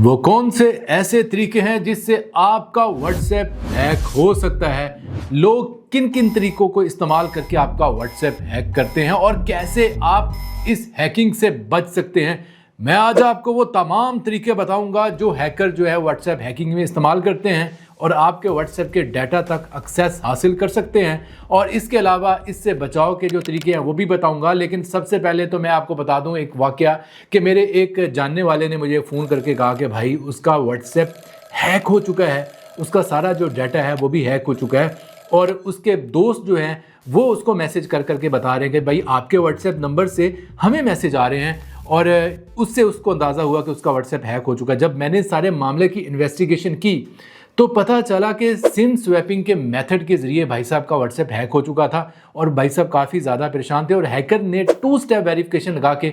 वो कौन से ऐसे तरीके हैं जिससे आपका व्हाट्सएप हैक हो सकता है। लोग किन किन तरीकों को इस्तेमाल करके आपका व्हाट्सएप हैक करते हैं और कैसे आप इस हैकिंग से बच सकते हैं। मैं आज आपको वो तमाम तरीके बताऊंगा जो हैकर जो है व्हाट्सएप हैकिंग में इस्तेमाल करते हैं और आपके व्हाट्सएप के डाटा तक एक्सेस हासिल कर सकते हैं। और इसके अलावा इससे बचाव के जो तरीके हैं वो भी बताऊंगा। लेकिन सबसे पहले तो मैं आपको बता दूं एक वाकया कि मेरे एक जानने वाले ने मुझे फ़ोन करके कहा कि भाई उसका व्हाट्सएप हैक हो चुका है, उसका सारा जो डाटा है वो भी हैक हो चुका है। और उसके दोस्त जो हैं वो उसको मैसेज कर करके बता रहे हैं कि भाई आपके व्हाट्सएप नंबर से हमें मैसेज आ रहे हैं, और उससे उसको अंदाज़ा हुआ कि उसका व्हाट्सएप हैक हो चुका है। जब मैंने सारे मामले की इन्वेस्टिगेशन की तो पता चला कि सिम स्वैपिंग के मेथड के ज़रिए भाई साहब का व्हाट्सएप हैक हो चुका था और भाई साहब काफ़ी ज़्यादा परेशान थे। और हैकर ने 2 स्टेप वेरिफिकेशन लगा के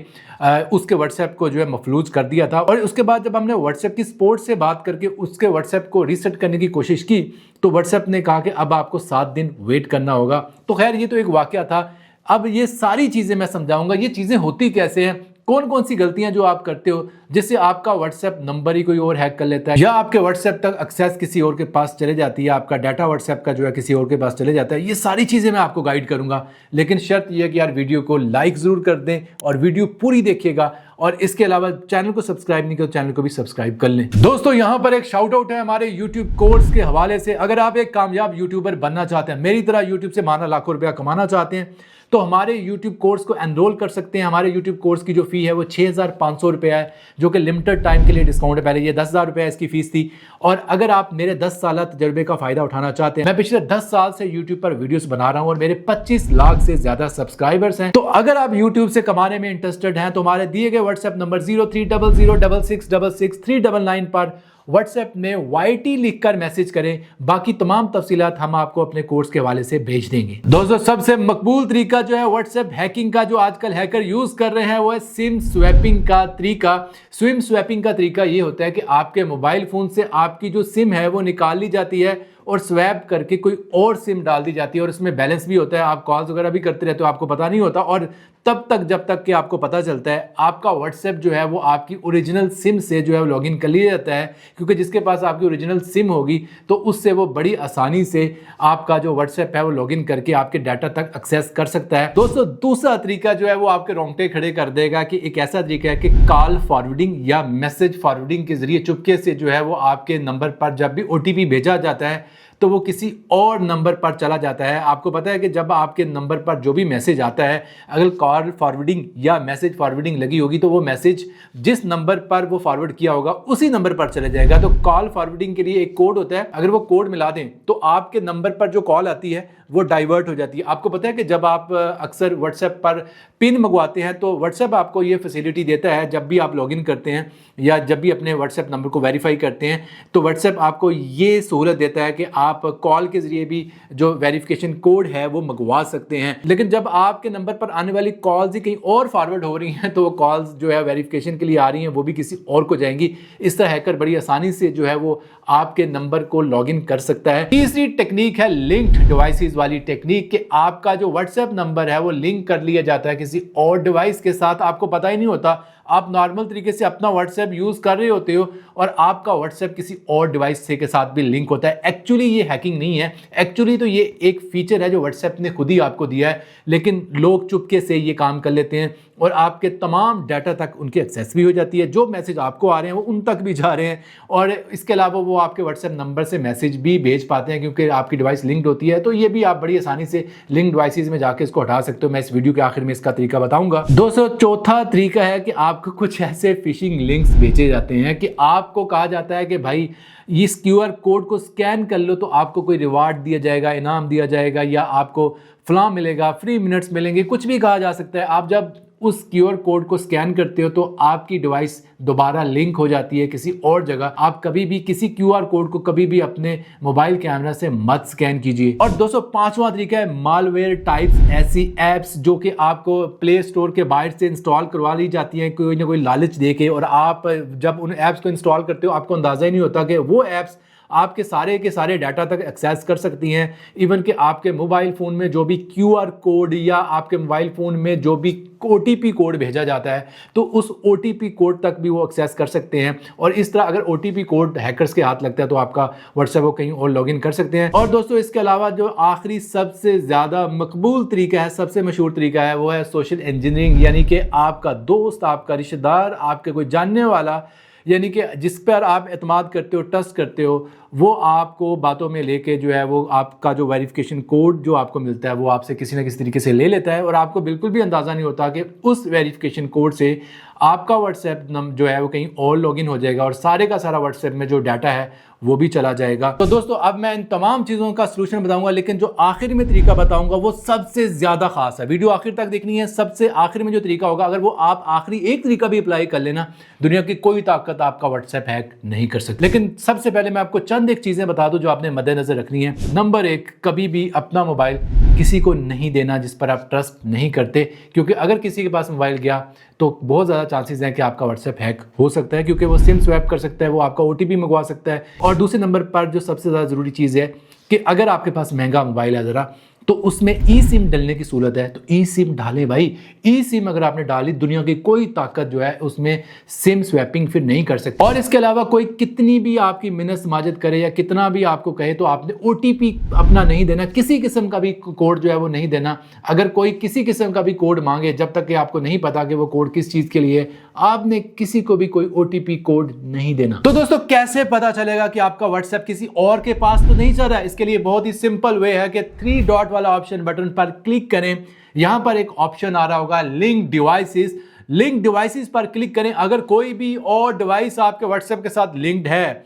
उसके व्हाट्सएप को जो है मफलूज कर दिया था। और उसके बाद जब हमने व्हाट्सएप की सपोर्ट से बात करके उसके व्हाट्सएप को रीसेट करने की कोशिश की तो व्हाट्सएप ने कहा कि अब आपको 7 दिन वेट करना होगा। तो खैर ये तो एक वाकया था। अब ये सारी चीज़ें मैं समझाऊंगा, ये चीज़ें होती कैसे हैं, कौन कौन सी गलतियां जो आप करते हो जिससे आपका व्हाट्सएप नंबर ही कोई और हैक कर लेता है या आपके व्हाट्सएप तक एक्सेस किसी और के पास चले जाती है, आपका डाटा व्हाट्सएप का जो है किसी और के पास चले जाता है। ये सारी चीज़ें मैं आपको गाइड करूंगा। लेकिन शर्त यह है कि यार वीडियो को लाइक ज़रूर कर दें और वीडियो पूरी देखिएगा। और इसके अलावा चैनल को सब्सक्राइब नहीं किया तो चैनल को भी सब्सक्राइब कर लें। दोस्तों यहाँ पर एक शाउट आउट है हमारे यूट्यूब कोर्स के हवाले से। अगर आप एक कामयाब यूट्यूबर बनना चाहते हैं, मेरी तरह यूट्यूब से माना लाखों रुपया कमाना चाहते हैं, तो हमारे YouTube कोर्स को एनरोल कर सकते हैं। हमारे YouTube कोर्स की जो फ़ी है वो 6,500 रुपया है, जो कि लिमिटेड टाइम के लिए डिस्काउंट है। पहले ये 10,000 रुपया इसकी फ़ीस थी। और अगर आप मेरे 10 साल तजर्बे का फ़ायदा उठाना चाहते हैं, मैं पिछले 10 साल से YouTube पर वीडियोस बना रहा हूँ और मेरे 25 लाख से ज़्यादा सब्सक्राइबर्स हैं। तो अगर आप YouTube से कमाने में इंटरेस्टेड हैं तो हमारे दिए गए व्हाट्सएप नंबर 0300666639 पर व्हाट्सएप में YT लिखकर मैसेज करें। बाकी तमाम तफसीलात हम आपको अपने कोर्स के हवाले से भेज देंगे। दोस्तों सबसे मकबूल तरीका जो है व्हाट्सएप हैकिंग का जो आजकल हैकर यूज कर रहे हैं वो है सिम स्वैपिंग का तरीका। सिम स्वैपिंग का तरीका ये होता है कि आपके मोबाइल फोन से आपकी जो सिम है वो निकाल ली जाती है और स्वैप करके कोई और सिम डाल दी जाती है। और इसमें बैलेंस भी होता है, आप कॉल्स वगैरह भी करते रहते हो, आपको पता नहीं होता। और तब तक जब तक कि आपको पता चलता है आपका व्हाट्सएप जो है वो आपकी ओरिजिनल सिम से जो है लॉगिन कर लिया जाता है, क्योंकि जिसके पास आपकी ओरिजिनल सिम होगी तो उससे वो बड़ी आसानी से आपका जो व्हाट्सएप है वो लॉगिन करके आपके डाटा तक एक्सेस कर सकता है। दोस्तों दूसरा तरीका जो है वो आपके रोंगटे खड़े कर देगा कि एक ऐसा तरीका है कि कॉल फॉरवर्डिंग या मैसेज फॉरवर्डिंग के जरिए चुपके से जो है वो आपके नंबर पर जब भी OTP भेजा जाता है तो वो किसी और नंबर पर चला जाता है। आपको पता है कि जब आपके नंबर पर जो भी मैसेज आता है, अगर कॉल फॉरवर्डिंग या मैसेज फॉरवर्डिंग लगी होगी तो वो मैसेज जिस नंबर पर वो फॉरवर्ड किया होगा उसी नंबर पर चला जाएगा। तो कॉल फॉरवर्डिंग के लिए एक कोड होता है, अगर वो कोड मिला दें तो आपके नंबर पर जो कॉल आती है वो डाइवर्ट हो जाती है। आपको पता है कि जब आप अक्सर व्हाट्सएप पर पिन मंगवाते हैं तो व्हाट्सएप आपको ये फैसिलिटी देता है, जब भी आप लॉगिन करते हैं या जब भी अपने व्हाट्सएप नंबर को वेरीफाई करते हैं तो व्हाट्सएप आपको ये सहूलत देता है कि आप कॉल के जरिए भी जो वेरिफिकेशन कोड है वो मंगवा सकते हैं। लेकिन जब आपके नंबर पर आने वाली कॉल्स ही कहीं और फॉरवर्ड हो रही हैं तो वो कॉल्स जो है वेरिफिकेशन के लिए आ रही हैं वो भी किसी और को जाएंगी। इस तरह हैकर बड़ी आसानी से जो है वो आपके नंबर को लॉगिन कर सकता है। तीसरी टेक्निक है लिंक्ड डिवाइसेस वाली टेक्निक कि आपका जो व्हाट्सएप नंबर है वो लिंक कर लिया जाता है किसी और डिवाइस के साथ, आपको पता ही नहीं होता। आप नॉर्मल तरीके से अपना व्हाट्सएप यूज कर रहे होते हो और आपका व्हाट्सएप किसी और डिवाइस से के साथ भी लिंक होता है। एक्चुअली ये हैकिंग नहीं है, एक्चुअली तो ये एक फीचर है जो व्हाट्सएप ने खुद ही आपको दिया है, लेकिन लोग चुपके से ये काम कर लेते हैं और आपके तमाम डाटा तक उनकी एक्सेस भी हो जाती है। जो मैसेज आपको आ रहे हैं वो उन तक भी जा रहे हैं और इसके अलावा वो आपके व्हाट्सएप नंबर से मैसेज भी भेज पाते हैं क्योंकि आपकी डिवाइस लिंक्ड होती है। तो ये भी आप बड़ी आसानी से लिंक डिवाइसेस में जाके इसको हटा सकते हो। मैं इस वीडियो के आखिर में इसका तरीका बताऊंगा। दोस्तों चौथा तरीका है कि आपको कुछ ऐसे फिशिंग लिंक्स भेजे जाते हैं कि आपको कहा जाता है कि भाई इस QR कोड को स्कैन कर लो तो आपको कोई रिवार्ड दिया जाएगा, इनाम दिया जाएगा या आपको फलां मिलेगा, फ्री मिनट्स मिलेंगे, कुछ भी कहा जा सकता है। आप जब उस QR कोड को स्कैन करते हो तो आपकी डिवाइस दोबारा लिंक हो जाती है किसी और जगह। आप कभी भी किसी QR कोड को कभी भी अपने मोबाइल कैमरा से मत स्कैन कीजिए। और दोस्तों पांचवा तरीका है मालवेयर टाइप्स, ऐसी एप्स जो कि आपको प्ले स्टोर के बाहर से इंस्टॉल करवा ली जाती हैं कोई ना कोई लालच दे के, और आप जब उन एप्स को इंस्टॉल करते हो आपको अंदाजा ही नहीं होता कि वो एप्स आपके सारे के सारे डाटा तक एक्सेस कर सकती हैं। इवन कि आपके मोबाइल फ़ोन में जो भी QR कोड या आपके मोबाइल फ़ोन में जो भी OTP कोड भेजा जाता है तो उस OTP कोड तक भी वो एक्सेस कर सकते हैं। और इस तरह अगर OTP कोड हैकर्स के हाथ लगता है तो आपका व्हाट्सएप वो कहीं और लॉगिन कर सकते हैं। और दोस्तों इसके अलावा जो आखिरी सबसे ज़्यादा मकबूल तरीका है, सबसे मशहूर तरीका है, वो है सोशल इंजीनियरिंग। यानी कि आपका दोस्त, आपका रिश्तेदार, आपके कोई जानने वाला, यानी कि जिस पर आप एतमाद करते हो, ट्रस्ट करते हो, वो आपको बातों में लेके जो है वो आपका जो वेरिफिकेशन कोड जो आपको मिलता है वो आपसे किसी ना किसी तरीके से ले लेता है। और आपको बिल्कुल भी अंदाज़ा नहीं होता कि उस वेरिफिकेशन कोड से आपका व्हाट्सएप जो है वो कहीं और लॉगिन हो जाएगा और सारे का सारा व्हाट्सएप में जो डाटा है वो भी चला जाएगा। तो दोस्तों अब मैं इन तमाम चीज़ों का सलूशन बताऊंगा, लेकिन जो आखिर में तरीका बताऊंगा वो सबसे ज़्यादा खास है। वीडियो आखिर तक देखनी है। सबसे आखिर में जो तरीका होगा, अगर वो आप आखिरी एक तरीका भी अप्लाई कर लेना, दुनिया की कोई ताकत आपका व्हाट्सएप हैक नहीं कर सकती। लेकिन सबसे पहले मैं आपको चंद एक चीज़ें बता दूं जो आपने मद्देनजर रखनी है। नंबर 1, कभी भी अपना मोबाइल किसी को नहीं देना जिस पर आप ट्रस्ट नहीं करते, क्योंकि अगर किसी के पास मोबाइल गया तो बहुत ज़्यादा चांसेस हैं कि आपका व्हाट्सएप हैक हो सकता है, क्योंकि वो सिम स्वैप कर सकता है, वो आपका OTP मंगवा सकता है। और दूसरे नंबर पर जो सबसे ज़्यादा ज़रूरी चीज़ है कि अगर आपके पास महंगा मोबाइल है ज़रा, तो उसमें eSIM डलने की सूरत है, तो eSIM डालें भाई। eSIM अगर आपने डाली, दुनिया की कोई ताकत जो है उसमें सिम स्वैपिंग फिर नहीं कर सकती। और इसके अलावा कोई कितनी भी आपकी मिन्नत समाजत करे या कितना भी आपको कहे, तो आपने OTP अपना नहीं देना, किसी किस्म का भी कोड जो है वो नहीं देना। अगर कोई किसी किस्म का भी कोड मांगे, जब तक कि आपको नहीं पता कि वो कोड किस चीज़ के लिए, आपने किसी को भी कोई OTP कोड नहीं देना। तो दोस्तों कैसे पता चलेगा कि आपका व्हाट्सएप किसी और के पास तो नहीं चल रहा है? इसके लिए बहुत ही सिंपल वे है कि 3 डॉट वाला ऑप्शन बटन पर क्लिक करें। यहां पर एक ऑप्शन आ रहा होगा लिंक डिवाइसेस। लिंक डिवाइसेस पर क्लिक करें। अगर कोई भी और डिवाइस आपके व्हाट्सएप के साथ लिंक्ड है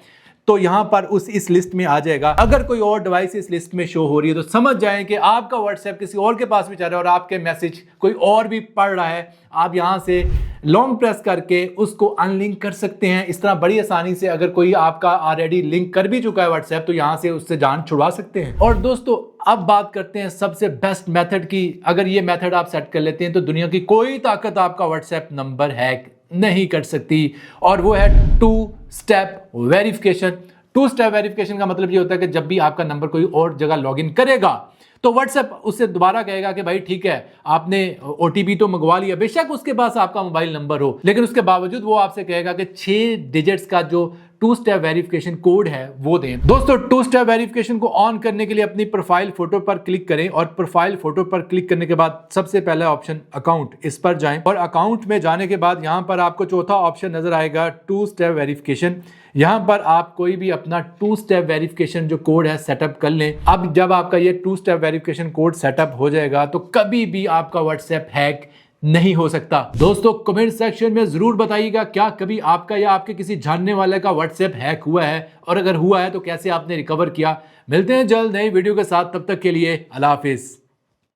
तो यहां पर इस लिस्ट में आ जाएगा। अगर कोई और डिवाइस इस लिस्ट में शो हो रही है तो समझ जाएं कि आपका व्हाट्सएप किसी और के पास भी चल रहा है और आपके मैसेज कोई और भी पढ़ रहा है। आप यहां से लॉन्ग प्रेस करके उसको अनलिंक कर सकते हैं। इस तरह बड़ी आसानी से अगर कोई आपका ऑलरेडी लिंक कर भी चुका है व्हाट्सएप, तो यहां से उससे जान छुड़वा सकते हैं। और दोस्तों अब बात करते हैं सबसे बेस्ट मेथड की। अगर ये मेथड आप सेट कर लेते हैं तो दुनिया की कोई ताकत आपका व्हाट्सएप नंबर हैक नहीं कर सकती, और वो है 2 स्टेप वेरिफिकेशन। 2 स्टेप वेरिफिकेशन का मतलब ये होता है कि जब भी आपका नंबर कोई और जगह लॉगिन करेगा तो व्हाट्सएप उससे दोबारा कहेगा कि भाई ठीक है, आपने OTP तो मंगवा लिया, बेशक उसके पास आपका मोबाइल नंबर हो, लेकिन उसके बावजूद वो आपसे कहेगा कि 6 डिजिट्स का जो 2 स्टेप वेरिफिकेशन कोड है वो दें। दोस्तों 2 स्टेप वेरिफिकेशन को ऑन करने के लिए अपनी प्रोफाइल फोटो पर क्लिक करें, और प्रोफाइल फोटो पर क्लिक करने के बाद सबसे पहला ऑप्शन अकाउंट, इस पर जाएं। और अकाउंट में जाने के बाद यहां पर आपको चौथा ऑप्शन नजर आएगा 2 स्टेप वेरिफिकेशन। यहां पर आप कोई भी अपना 2 स्टेप वेरिफिकेशन जो कोड है सेटअप कर लें। अब जब आपका ये 2 स्टेप वेरिफिकेशन कोड सेटअप हो जाएगा तो कभी भी आपका व्हाट्सएप हैक नहीं हो सकता। दोस्तों कमेंट सेक्शन में जरूर बताइएगा क्या कभी आपका या आपके किसी जानने वाले का व्हाट्सएप हैक हुआ है, और अगर हुआ है तो कैसे आपने रिकवर किया। मिलते हैं जल्द नई वीडियो के साथ, तब तक के लिए अल्लाह हाफिज।